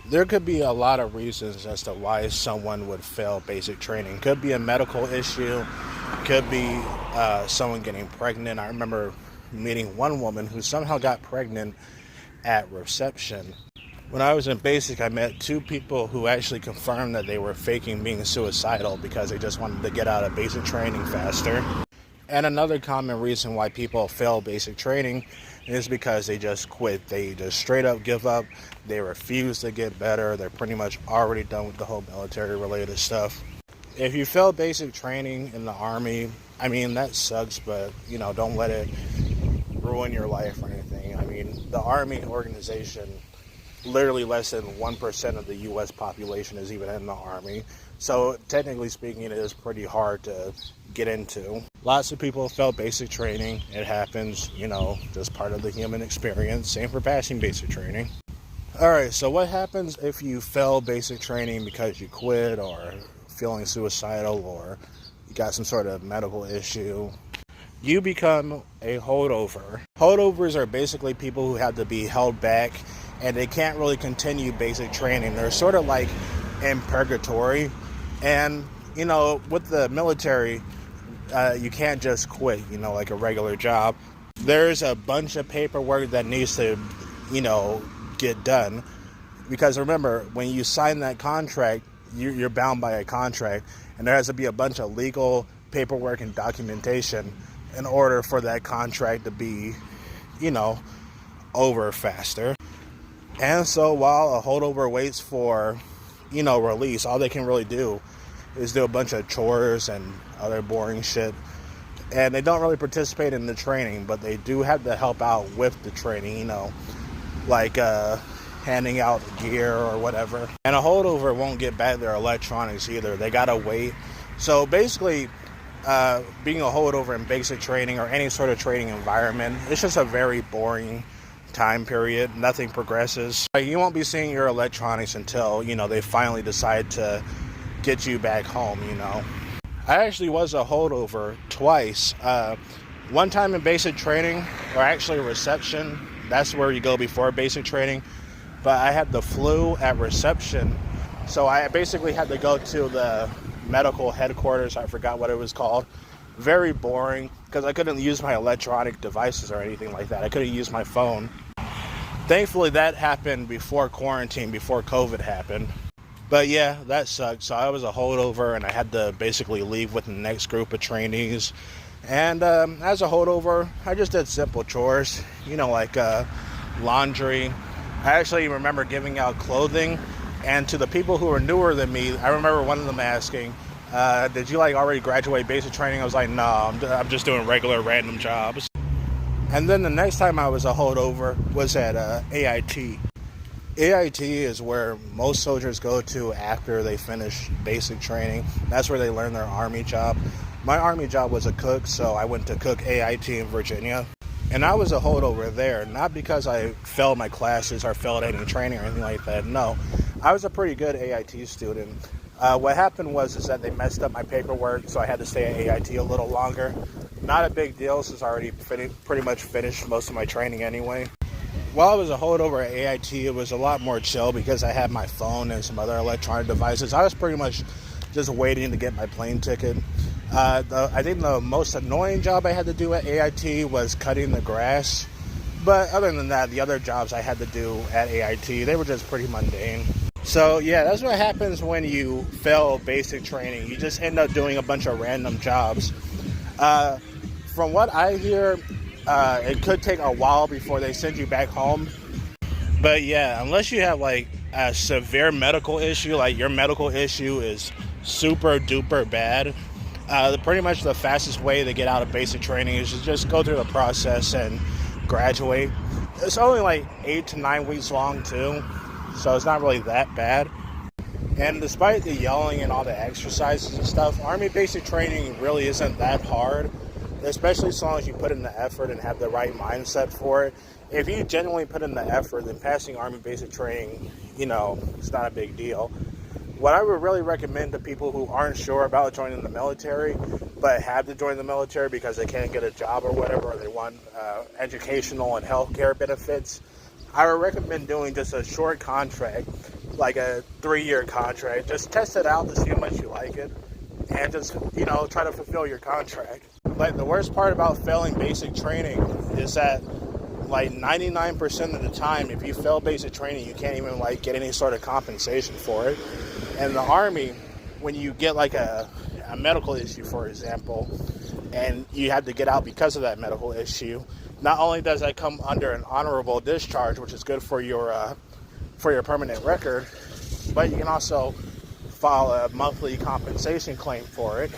There could be a lot of reasons as to why someone would fail basic training. Could be a medical issue, could be someone getting pregnant. I remember meeting one woman who somehow got pregnant at reception. When I was in basic, I met two people who actually confirmed that they were faking being suicidal because they just wanted to get out of basic training faster. And another common reason why people fail basic training is because they just quit. They just straight up give up. They refuse to get better. They're pretty much already done with the whole military related stuff. If you fail basic training in the Army, I mean, that sucks, but, don't let it ruin your life or anything. I mean, the Army organization, literally less than 1% of the U.S. population is even in the Army. So technically speaking, it is pretty hard to get into. Lots of people fail basic training. It happens, just part of the human experience. Same for passing basic training. Alright, so what happens if you fail basic training because you quit or feeling suicidal or you got some sort of medical issue? You become a holdover. Holdovers are basically people who have to be held back and they can't really continue basic training. They're sort of like in purgatory. And, with the military, you can't just quit, like a regular job. There's a bunch of paperwork that needs to, get done. Because remember, when you sign that contract, you're bound by a contract. And there has to be a bunch of legal paperwork and documentation in order for that contract to be, over faster. And so while a holdover waits for, release, all they can really do is do a bunch of chores and other boring shit. And they don't really participate in the training, but they do have to help out with the training, like handing out gear or whatever. And a holdover won't get back their electronics either. They gotta wait. So basically, being a holdover in basic training or any sort of training environment, it's just a very boring time period. Nothing progresses. You won't be seeing your electronics until, they finally decide to get you back home, I actually was a holdover twice. One time in basic training, or actually reception. That's where you go before basic training. But I had the flu at reception. So I basically had to go to the medical headquarters. I forgot what it was called. Very boring because I couldn't use my electronic devices or anything like that. I couldn't use my phone. Thankfully, that happened before quarantine, before COVID happened. But yeah, that sucked. So I was a holdover and I had to basically leave with the next group of trainees. And as a holdover, I just did simple chores, like laundry. I actually remember giving out clothing. And to the people who were newer than me, I remember one of them asking, did you already graduate basic training? I was like, no, I'm just doing regular random jobs. And then the next time I was a holdover was at AIT. AIT is where most soldiers go to after they finish basic training. That's where they learn their Army job. My Army job was a cook, so I went to cook AIT in Virginia. And I was a holdover there, not because I failed my classes or failed any training or anything like that. No, I was a pretty good AIT student. What happened was that they messed up my paperwork, so I had to stay at AIT a little longer. Not a big deal since I already pretty much finished most of my training anyway. While I was a holdover at AIT, it was a lot more chill because I had my phone and some other electronic devices. I was pretty much just waiting to get my plane ticket. I think the most annoying job I had to do at AIT was cutting the grass. But other than that, the other jobs I had to do at AIT, they were just pretty mundane. So yeah, that's what happens when you fail basic training. You just end up doing a bunch of random jobs. From what I hear, it could take a while before they send you back home. But yeah, unless you have a severe medical issue, like your medical issue is super duper bad, pretty much the fastest way to get out of basic training is to just go through the process and graduate. It's only 8 to 9 weeks long too, so it's not really that bad. And despite the yelling and all the exercises and stuff, Army basic training really isn't that hard, especially as long as you put in the effort and have the right mindset for it. If you genuinely put in the effort, then passing Army basic training, it's not a big deal. What I would really recommend to people who aren't sure about joining the military, but have to join the military because they can't get a job or whatever, or they want educational and healthcare benefits, I would recommend doing just a short contract like a 3-year contract. Just test it out to see how much you like it, and just, you know, try to fulfill your contract. But the worst part about failing basic training is that like 99% of the time, if you fail basic training, you can't even like get any sort of compensation for it. And the Army, when you get like a medical issue, for example, and you have to get out because of that medical issue, not only does that come under an honorable discharge, which is good for your permanent record, but you can also file a monthly compensation claim for it.